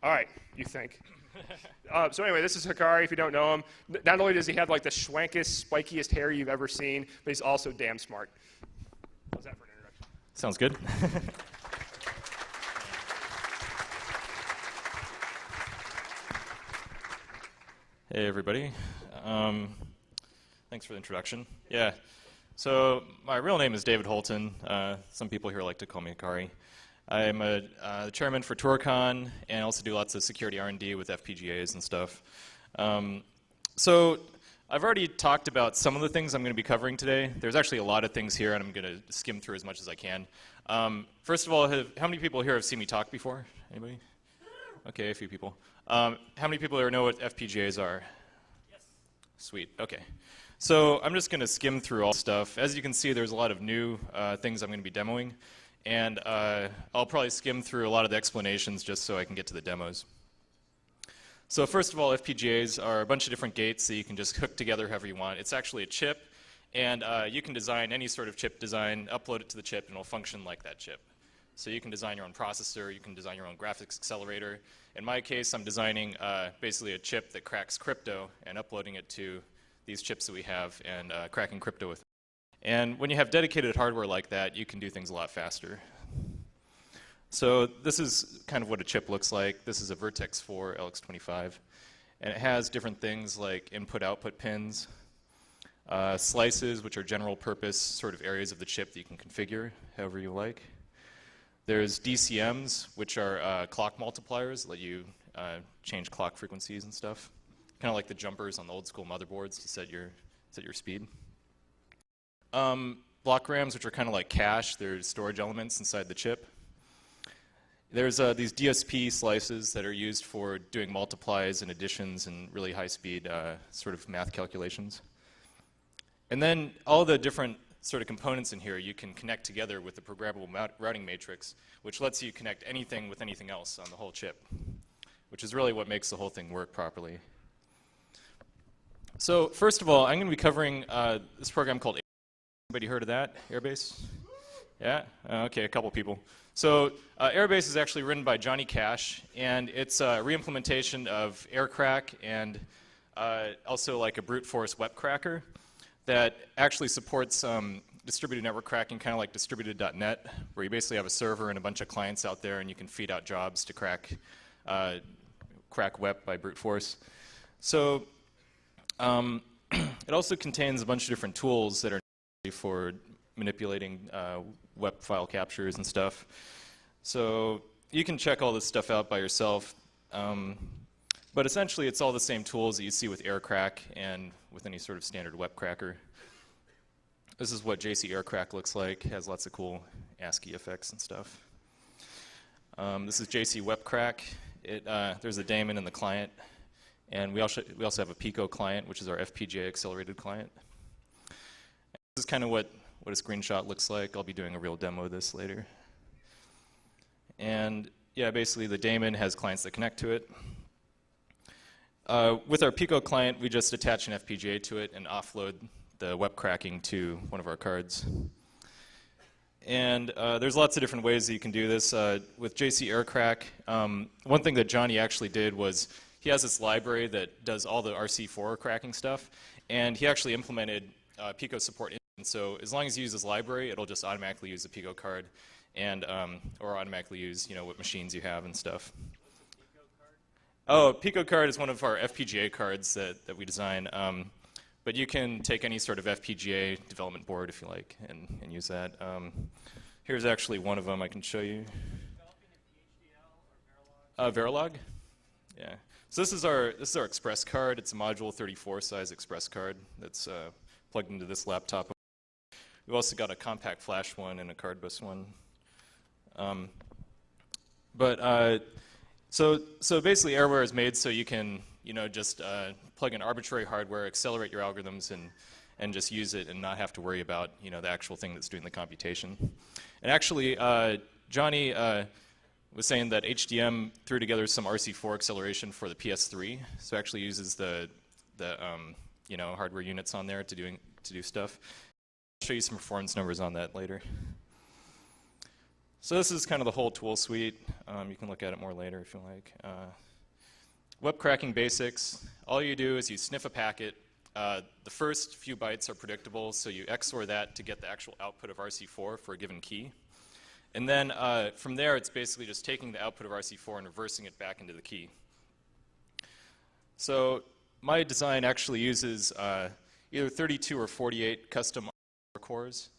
All right, you think. So anyway, this is Hikari, if you don't know him. Not only does he have like the schwankest, spikiest hair you've ever seen, but he's also damn smart. How's that for an introduction? Sounds good. Hey, everybody. Thanks for the introduction. Yeah, so my real name is David Hulton. Some people here like to call me Hikari. I'm the chairman for TourCon and also do lots of security R&D with FPGAs and stuff. So I've already talked about some of the things I'm going to be covering today. There's actually a lot of things here, and I'm going to skim through as much as I can. First of all, how many people here have seen me talk before? Anybody? Okay, a few people. How many people here know what FPGAs are? Yes. Sweet, okay. So I'm just going to skim through all stuff. As you can see, there's a lot of new things I'm going to be demoing. And I'll probably skim through a lot of the explanations just so I can get to the demos. So first of all, FPGAs are a bunch of different gates that you can just hook together however you want. It's actually a chip, and you can design any sort of chip design, upload it to the chip, and it'll function like that chip. So you can design your own processor, you can design your own graphics accelerator. In my case, I'm designing basically a chip that cracks crypto and uploading it to these chips that we have and cracking crypto with it. And when you have dedicated hardware like that, you can do things a lot faster. So this is kind of what a chip looks like. This is a Vertex 4 LX25. And it has different things like input-output pins, slices, which are general purpose sort of areas of the chip that you can configure however you like. There's DCMs, which are clock multipliers that let you change clock frequencies and stuff. Kind of like the jumpers on the old school motherboards to set your speed. Block RAMs, which are kind of like cache. There's storage elements inside the chip. There's these DSP slices that are used for doing multiplies and additions and really high-speed sort of math calculations. And then all the different sort of components in here you can connect together with the programmable routing matrix, which lets you connect anything with anything else on the whole chip, which is really what makes the whole thing work properly. So first of all, I'm going to be covering this program called Anybody heard of that? Airbase? Yeah? Okay, a couple people. So Airbase is actually written by Johnny Cash, and it's a re-implementation of AirCrack and also like a brute force web cracker that actually supports distributed network cracking, kind of like distributed.net, where you basically have a server and a bunch of clients out there, and you can feed out jobs to crack web by brute force. So it also contains a bunch of different tools that are for manipulating web file captures and stuff. So you can check all this stuff out by yourself. But essentially, it's all the same tools that you see with AirCrack and with any sort of standard web cracker. This is what JC AirCrack looks like. It has lots of cool ASCII effects and stuff. This is JC Web Crack. There's a daemon in the client. And we also have a Pico client, which is our FPGA accelerated client. This is kind of what a screenshot looks like. I'll be doing a real demo of this later. And yeah, basically the daemon has clients that connect to it. With our Pico client, we just attach an FPGA to it and offload the web cracking to one of our cards. And there's lots of different ways that you can do this. With JC AirCrack, one thing that Johnny actually did was he has this library that does all the RC4 cracking stuff, and he actually implemented Pico support. And so as long as you use this library, it'll just automatically use the Pico card and or automatically use what machines you have and stuff. Oh, Pico card is one of our FPGA cards that we design. But you can take any sort of FPGA development board if you like and use that. Here's actually one of them I can show you. Verilog? Yeah. So this is our Express card. It's a module 34 size Express card that's plugged into this laptop. We've also got a compact flash one and a card bus one. So basically Airware is made so you can just plug in arbitrary hardware, accelerate your algorithms, and just use it and not have to worry about the actual thing that's doing the computation. And actually, Johnny was saying that HDM threw together some RC4 acceleration for the PS3, so it actually uses the hardware units on there to do stuff. I'll show you some performance numbers on that later. So this is kind of the whole tool suite. You can look at it more later if you like. Web cracking basics. All you do is you sniff a packet. The first few bytes are predictable, so you XOR that to get the actual output of RC4 for a given key. And then from there, it's basically just taking the output of RC4 and reversing it back into the key. So my design actually uses either 32 or 48 custom RC4 cores.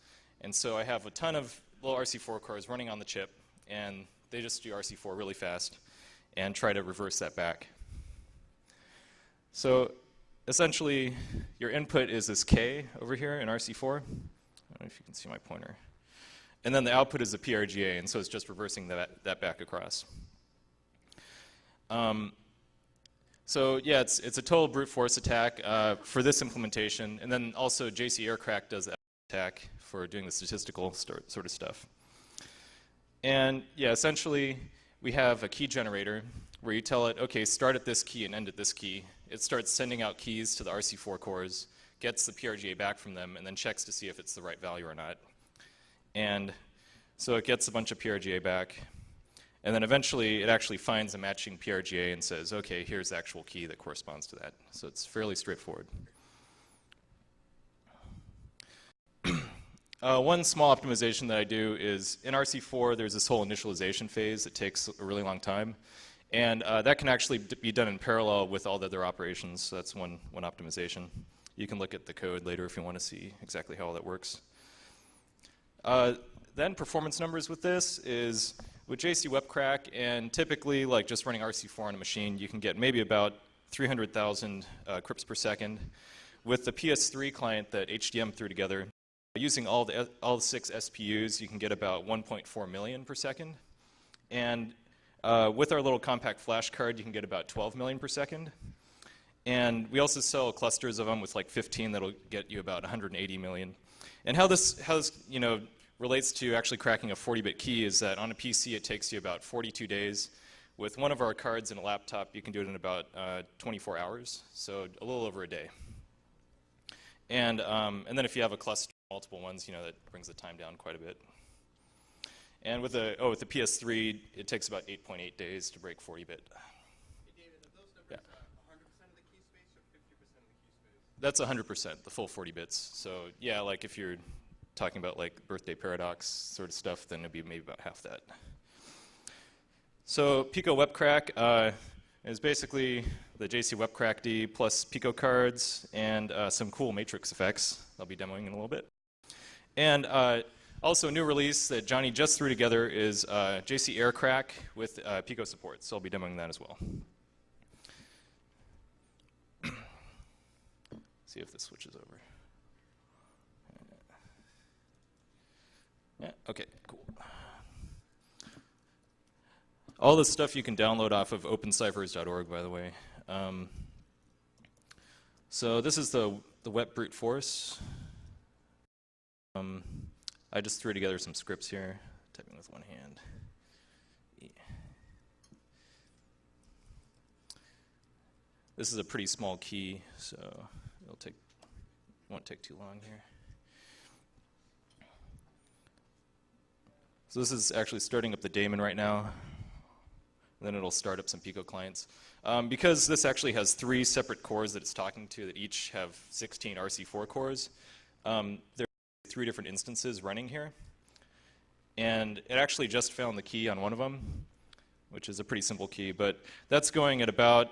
And so I have a ton of little RC4 cores running on the chip, and they just do RC4 really fast and try to reverse that back. So essentially, your input is this K over here in RC4. I don't know if you can see my pointer. And then the output is a PRGA, and so it's just reversing that back across. So yeah, it's a total brute force attack for this implementation, and then also JC Aircrack does that attack for doing the statistical sort of stuff. And yeah, essentially, we have a key generator where you tell it, okay, start at this key and end at this key. It starts sending out keys to the RC4 cores, gets the PRGA back from them, and then checks to see if it's the right value or not. And so it gets a bunch of PRGA back, and then eventually it actually finds a matching PRGA and says, okay, here's the actual key that corresponds to that. So it's fairly straightforward. One small optimization that I do is in RC4, there's this whole initialization phase that takes a really long time. And that can actually be done in parallel with all the other operations. So that's one optimization. You can look at the code later if you want to see exactly how all that works. Then performance numbers with this is with JC Webcrack and typically like just running RC4 on a machine, you can get maybe about 300,000 crypts per second. With the PS3 client that HDM threw together, using all the 6 SPUs, you can get about 1.4 million per second. And with our little compact flash card, you can get about 12 million per second. And we also sell clusters of them with like 15 that'll get you about 180 million. And how this relates to actually cracking a 40-bit key is that on a PC it takes you about 42 days. With one of our cards in a laptop, you can do it in about 24 hours, so a little over a day. And then if you have a cluster of multiple ones, that brings the time down quite a bit. And with the PS3, it takes about 8.8 days to break 40-bit. Hey David, are those numbers 100% of the key space or 50% of the key space? That's 100%, the full 40 bits. So yeah, like if you're talking about like birthday paradox sort of stuff, then it'd be maybe about half that. So Pico Webcrack is basically the JC Webcrack D plus Pico cards and some cool matrix effects I'll be demoing in a little bit. And also a new release that Johnny just threw together is JC Aircrack with Pico support, so I'll be demoing that as well. See if this switches over. Yeah, okay, cool. All this stuff you can download off of opencyphers.org, by the way. So this is the web brute force. I just threw together some scripts here, typing with one hand. Yeah. This is a pretty small key, so won't take too long here. So this is actually starting up the daemon right now. Then it'll start up some Pico clients. Because this actually has 3 separate cores that it's talking to that each have 16 RC4 cores, there are 3 different instances running here. And it actually just found the key on one of them, which is a pretty simple key. But that's going at about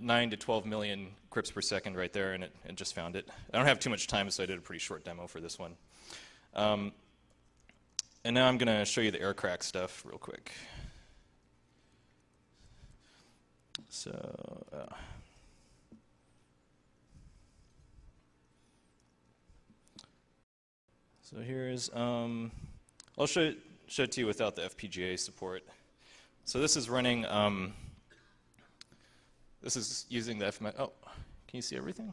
9 to 12 million crypts per second right there, and it just found it. I don't have too much time, so I did a pretty short demo for this one. And now I'm going to show you the aircrack stuff real quick. So here's, I'll show it to you without the FPGA support. So this is running, this is using the FMS. Oh, can you see everything?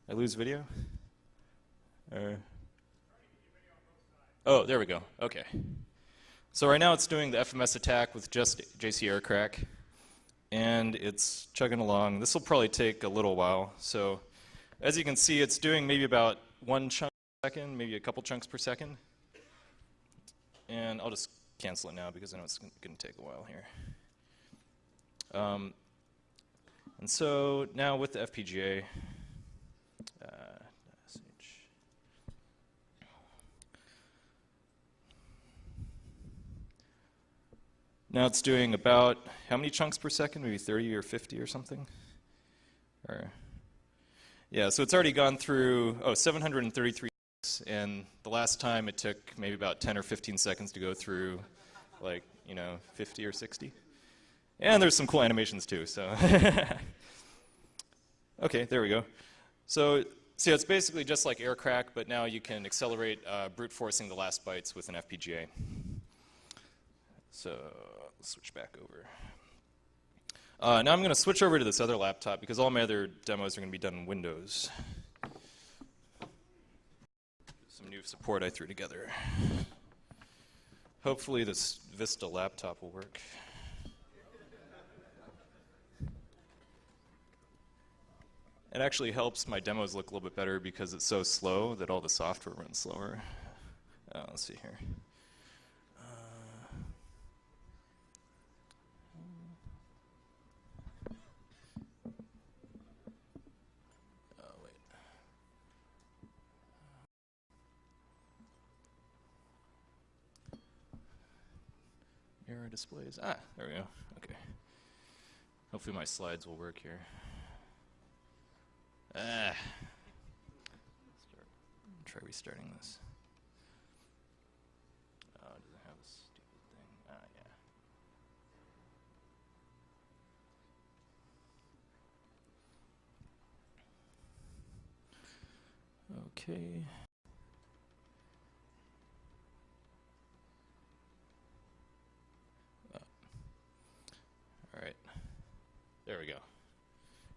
I lose video? Oh, there we go. Okay. So right now it's doing the FMS attack with just JC Aircrack, and it's chugging along. This will probably take a little while. So as you can see, it's doing maybe about 1 chunk per second, maybe a couple chunks per second. And I'll just cancel it now because I know it's going to take a while here. And so now with the FPGA, now it's doing about, how many chunks per second? Maybe 30 or 50 or something? Or, yeah, so it's already gone through, 733 chunks, and the last time it took maybe about 10 or 15 seconds to go through, like, 50 or 60. And there's some cool animations too, so. Okay, there we go. So it's basically just like aircrack, but now you can accelerate brute forcing the last bytes with an FPGA. So let's switch back over. Now I'm going to switch over to this other laptop because all my other demos are going to be done in Windows. Some new support I threw together. Hopefully this Vista laptop will work. It actually helps my demos look a little bit better because it's so slow that all the software runs slower. Let's see here. Wait. Mirror displays. There we go. Okay. Hopefully my slides will work here. Try restarting this. Does it have a stupid thing? Yeah. Okay. All right. There we go.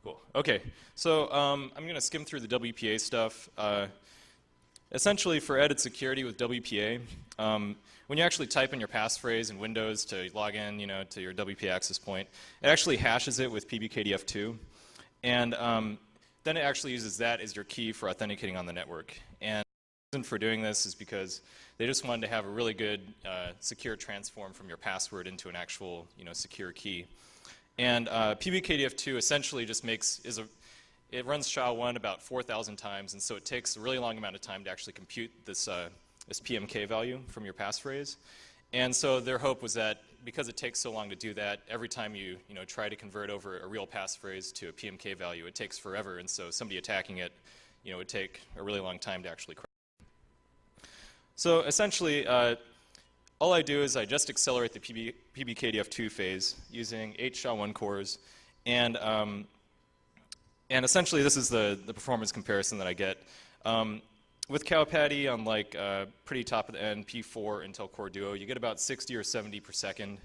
Cool. Okay, so I'm going to skim through the WPA stuff. Essentially, for added security with WPA, when you actually type in your passphrase in Windows to log in, to your WPA access point, it actually hashes it with PBKDF2, and then it actually uses that as your key for authenticating on the network. And the reason for doing this is because they just wanted to have a really good secure transform from your password into an actual, secure key. And PBKDF2 essentially just it runs SHA-1 about 4,000 times, and so it takes a really long amount of time to actually compute this PMK value from your passphrase. And so their hope was that because it takes so long to do that, every time you try to convert over a real passphrase to a PMK value, it takes forever, and so somebody attacking it would take a really long time to actually crack. So essentially, all I do is I just accelerate the PBKDF2 phase using 8 SHA-1 cores, and essentially this is the performance comparison that I get. With Cowpatty on pretty top of the end P4 Intel Core Duo, you get about 60 or 70 per second.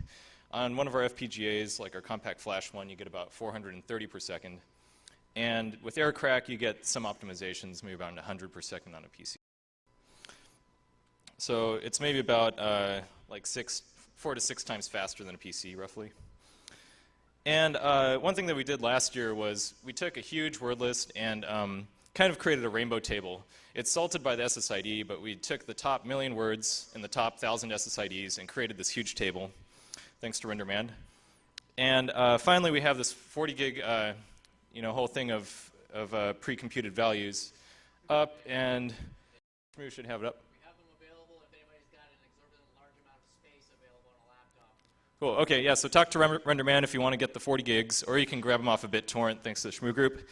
On one of our FPGAs, like our Compact Flash one, you get about 430 per second. And with aircrack, you get some optimizations, maybe about 100 per second on a PC. So it's maybe about 4 to 6 times faster than a PC, roughly. And one thing that we did last year was we took a huge word list and kind of created a rainbow table. It's salted by the SSID, but we took the top 1,000,000 words and the top 1,000 SSIDs and created this huge table, thanks to RenderMan. And finally, we have this 40 gig, whole thing of pre-computed values up, and Shmoo should have it up. Cool, okay, yeah, so talk to RenderMan if you want to get the 40 gigs, or you can grab them off of BitTorrent thanks to the Shmoo group.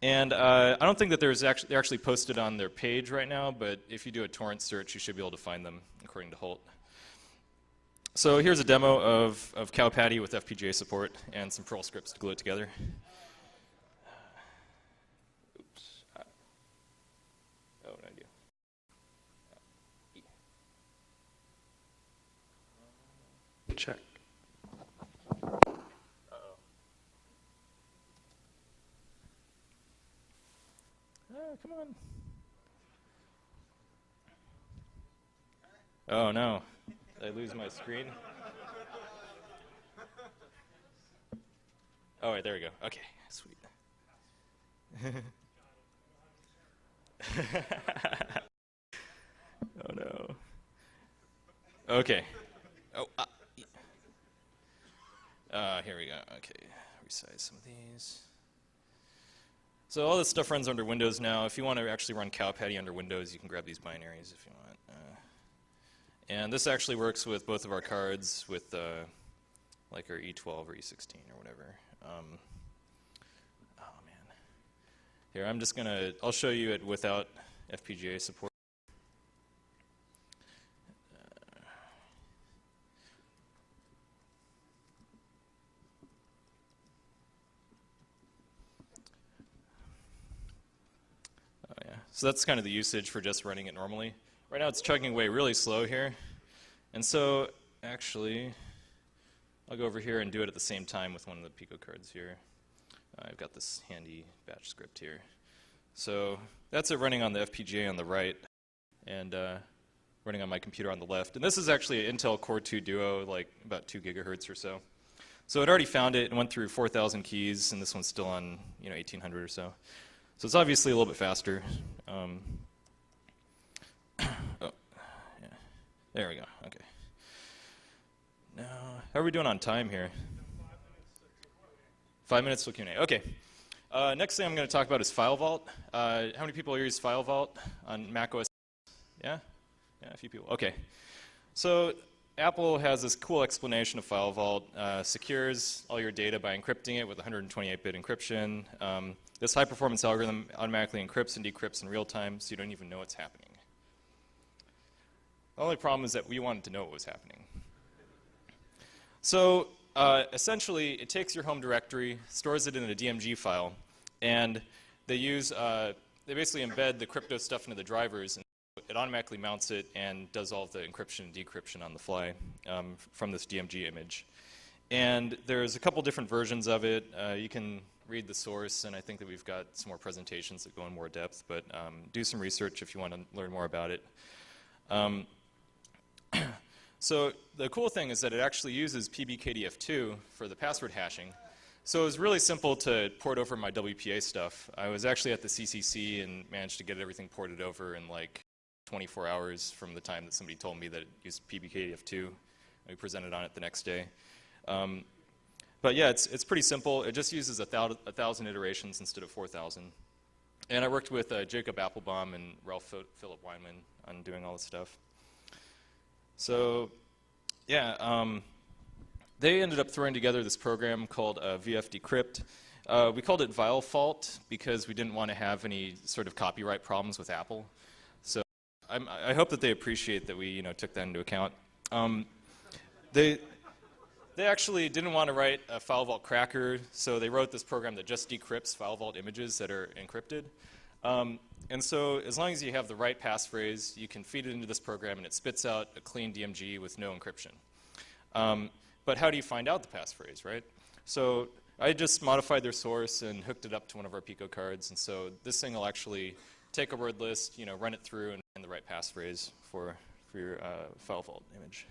And I don't think that they're actually posted on their page right now, but if you do a torrent search, you should be able to find them, according to Hulton. So here's a demo of Cowpatty with FPGA support and some Perl scripts to glue it together. Oops. What did I do? Check. Come on. Oh no. Did I lose my screen? Oh, wait, there we go. Okay, sweet. Oh no. Okay. Oh, here we go. Okay, resize some of these. So all this stuff runs under Windows now. If you want to actually run Cowpatty under Windows, you can grab these binaries if you want. And this actually works with both of our cards, with like our E12 or E16 or whatever. Oh man. Here, I'll show you it without FPGA support. Oh yeah, so that's kind of the usage for just running it normally. Right now it's chugging away really slow here. And so actually, I'll go over here and do it at the same time with one of the Pico cards here. I've got this handy batch script here. So that's it running on the FPGA on the right and running on my computer on the left. And this is actually an Intel Core 2 Duo, like about 2 gigahertz or so. So it already found it and went through 4,000 keys, and this one's still on 1,800 or so. So it's obviously a little bit faster. Oh, yeah. There we go. Okay. Now, how are we doing on time here? 5 minutes till Q&A. Okay. Next thing I'm going to talk about is File Vault. How many people use File Vault on Mac OS? Yeah? Yeah, a few people. Okay. So Apple has this cool explanation of File Vault. Secures all your data by encrypting it with 128-bit encryption. This high-performance algorithm automatically encrypts and decrypts in real time, so you don't even know what's happening. The only problem is that we wanted to know what was happening. So essentially, it takes your home directory, stores it in a DMG file, and they basically embed the crypto stuff into the drivers, and it automatically mounts it and does all of the encryption and decryption on the fly from this DMG image. And there's a couple different versions of it. You can read the source, and I think that we've got some more presentations that go in more depth, but do some research if you want to learn more about it. So the cool thing is that it actually uses PBKDF2 for the password hashing. So it was really simple to port over my WPA stuff. I was actually at the CCC and managed to get everything ported over in like 24 hours from the time that somebody told me that it used PBKDF2. We presented on it the next day. But yeah, it's pretty simple. It just uses 1,000 iterations instead of 4,000. And I worked with Jacob Applebaum and Ralph Philip Weinman on doing all this stuff. So, yeah, they ended up throwing together this program called VF Decrypt. We called it VileFault because we didn't want to have any sort of copyright problems with Apple. So I hope that they appreciate that we took that into account. They actually didn't want to write a File Vault cracker, so they wrote this program that just decrypts File Vault images that are encrypted. And so as long as you have the right passphrase, you can feed it into this program and it spits out a clean DMG with no encryption. But how do you find out the passphrase, right? So I just modified their source and hooked it up to one of our Pico cards. And so this thing will actually take a word list, run it through and find the right passphrase for your File Vault image.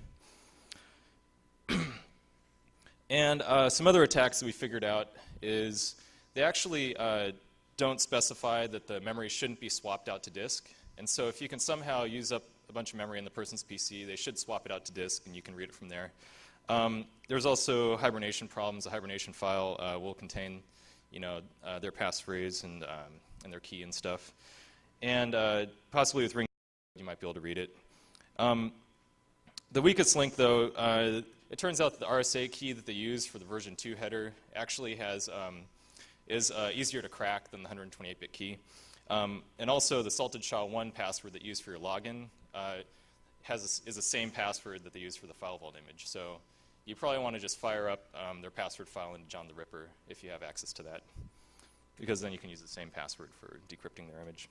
And some other attacks that we figured out is they actually don't specify that the memory shouldn't be swapped out to disk. And so if you can somehow use up a bunch of memory in the person's PC, they should swap it out to disk and you can read it from there. There's also hibernation problems. A hibernation file will contain their passphrase and their key and stuff. And possibly with ring, you might be able to read it. The weakest link, though, it turns out that the RSA key that they use for the version 2 header actually is easier to crack than the 128-bit key. And also the Salted SHA-1 password that you use for your login is the same password that they use for the File Vault image. So you probably want to just fire up their password file into John the Ripper if you have access to that, because then you can use the same password for decrypting their image.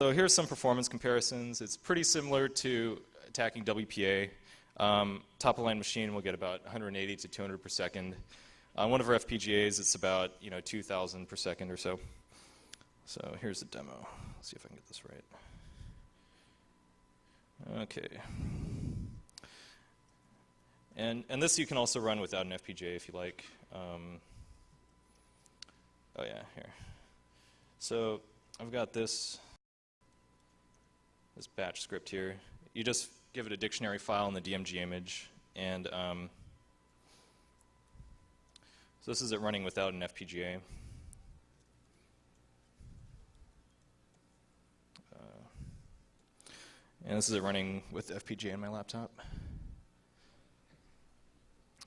So here's some performance comparisons. It's pretty similar to attacking WPA. Top-of-line machine will get about 180 to 200 per second. On one of our FPGAs, it's about 2,000 per second or so. So here's the demo. Let's see if I can get this right. Okay. And this you can also run without an FPGA if you like. Oh yeah, here. So I've got this batch script here. you just give it a dictionary file in the DMG image, and so this is it running without an FPGA. And this is it running with FPGA on my laptop.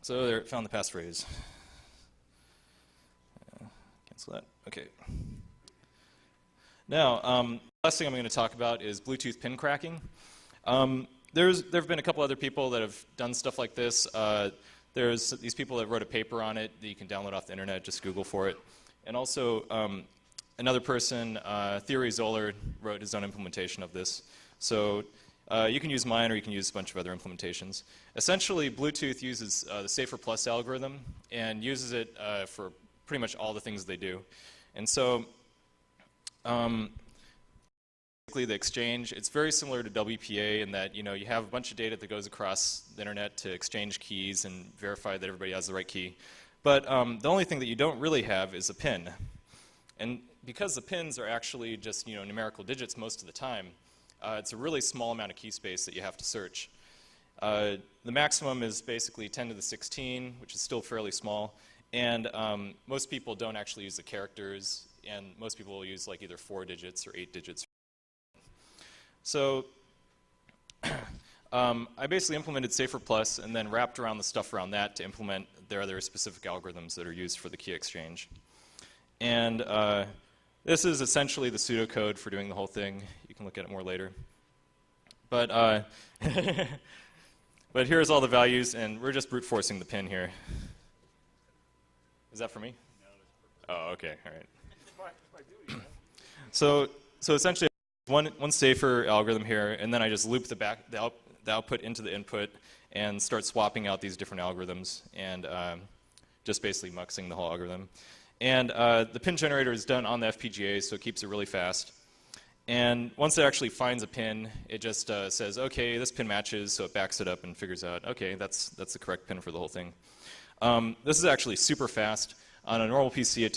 So there, found the passphrase. Cancel that. Okay. Now, last thing I'm going to talk about is Bluetooth pin cracking. There have been a couple other people that have done stuff like this. There's these people that wrote a paper on it that you can download off the internet. Just Google for it. And also, another person, Theory Zoller, wrote his own implementation of this. So you can use mine, or you can use a bunch of other implementations. Essentially, Bluetooth uses the Safer Plus algorithm and uses it for pretty much all the things they do. And so basically the exchange, it's very similar to WPA in that, you know, you have a bunch of data that goes across the internet to exchange keys and verify that everybody has the right key. But the only thing that you don't really have is a pin. And because the pins are actually just, you know, numerical digits most of the time, it's a really small amount of key space that you have to search. The maximum is basically 10 to the 16, which is still fairly small. And most people don't actually use the characters, and most people will use like either 4 digits or 8 digits. So I basically implemented Safer Plus and then wrapped around the stuff around that to implement their other specific algorithms that are used for the key exchange. And this is essentially the pseudocode for doing the whole thing. You can look at it more later. But, but here's all the values, and we're just brute forcing the pin here. Is that for me? No. Oh, okay, all right. So essentially, one safer algorithm here, and then I just loop the output into the input and start swapping out these different algorithms and just basically muxing the whole algorithm. And the pin generator is done on the FPGA, so it keeps it really fast. And once it actually finds a pin, it just says, okay, this pin matches, so it backs it up and figures out, okay, that's the correct pin for the whole thing. This is actually super fast. On a normal PC, it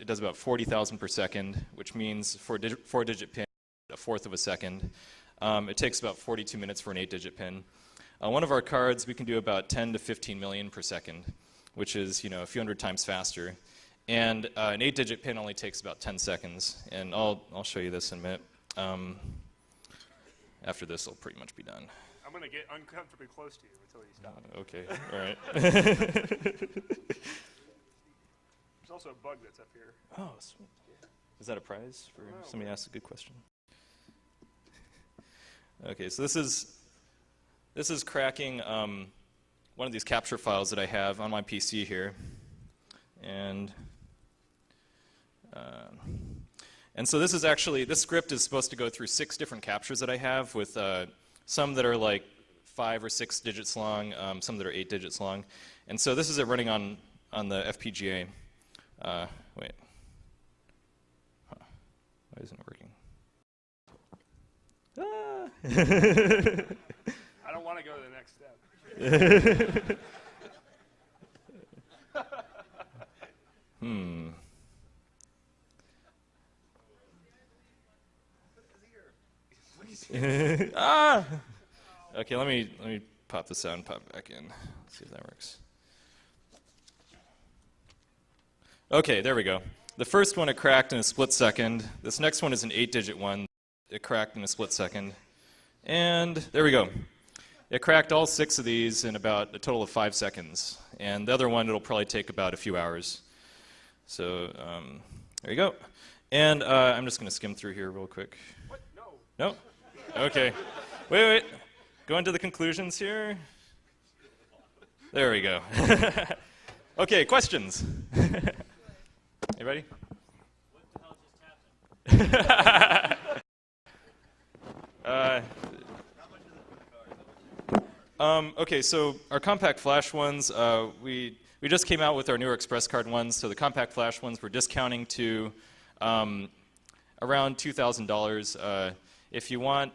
does about 40,000 per second, which means for a 4-digit pin, 1/4 of a second. It takes about 42 minutes for an 8-digit pin. One of our cards, we can do about 10 to 15 million per second, which is, you know, a few hundred times faster. And an 8-digit pin only takes about 10 seconds. And I'll show you this in a minute. After this, I'll pretty much be done. I'm going to get uncomfortably close to you until you stop. Okay, all right. There's also a bug that's up here. Oh, sweet. Is that a prize for somebody asked a good question? Okay, so this is cracking one of these capture files that I have on my PC here, and so this script is supposed to go through 6 different captures that I have, with some that are like 5 or 6 digits long, some that are 8 digits long, and so this is it running on the FPGA. Wait. Huh. Why isn't it working? I don't want to go to the next step. Ah! Okay, let me pop this out and pop it back in. Let's see if that works. Okay, there we go. The first one it cracked in a split second. This next one is an 8-digit one. It cracked in a split second. And there we go. It cracked all 6 of these in about a total of 5 seconds. And the other one, it'll probably take about a few hours. So there you go. And I'm just going to skim through here real quick. What? No. No? Okay. Wait. Go into the conclusions here. There we go. Okay, questions? Anybody? What the hell just happened? Okay, so our compact flash ones, we just came out with our newer Express card ones. So the compact flash ones we're discounting to around $2,000. If you want,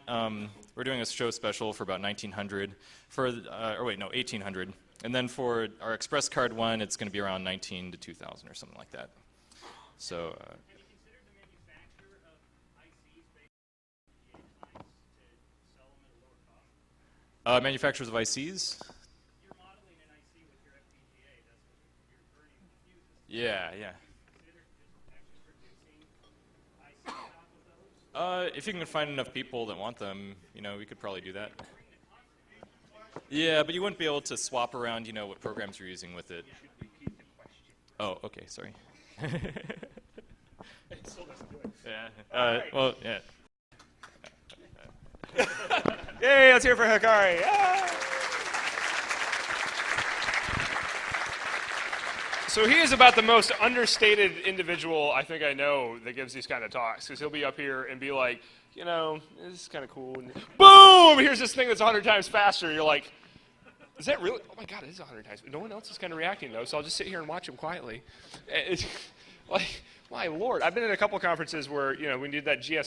we're doing a show special for about $1,900. $1,800. And then for our Express card one, it's going to be around $19,000 to $2,000 or something like that. So. Have you considered the manufacturer of ICs based on FPGA designs to sell them at a lower cost? Manufacturers of ICs? You're modeling an IC with your FPGA. That's what you're burning the fuses. Yeah. Consider actually producing ICs off of those. If you can find enough people that want them, we could probably do that. Yeah, but you wouldn't be able to swap around, what programs you're using with it. Oh, okay, sorry. It still doesn't do it. Yeah. Well, yeah. Yay, let's hear it for Hikari. Yeah. So he is about the most understated individual I think I know that gives these kind of talks, because he'll be up here and be like, this is kind of cool. And boom! Here's this thing that's 100 times faster. You're like, is that really? Oh my God, it is 100 times. No one else is kind of reacting though, so I'll just sit here and watch him quietly. It's like, my Lord, I've been in a couple conferences where we did that GS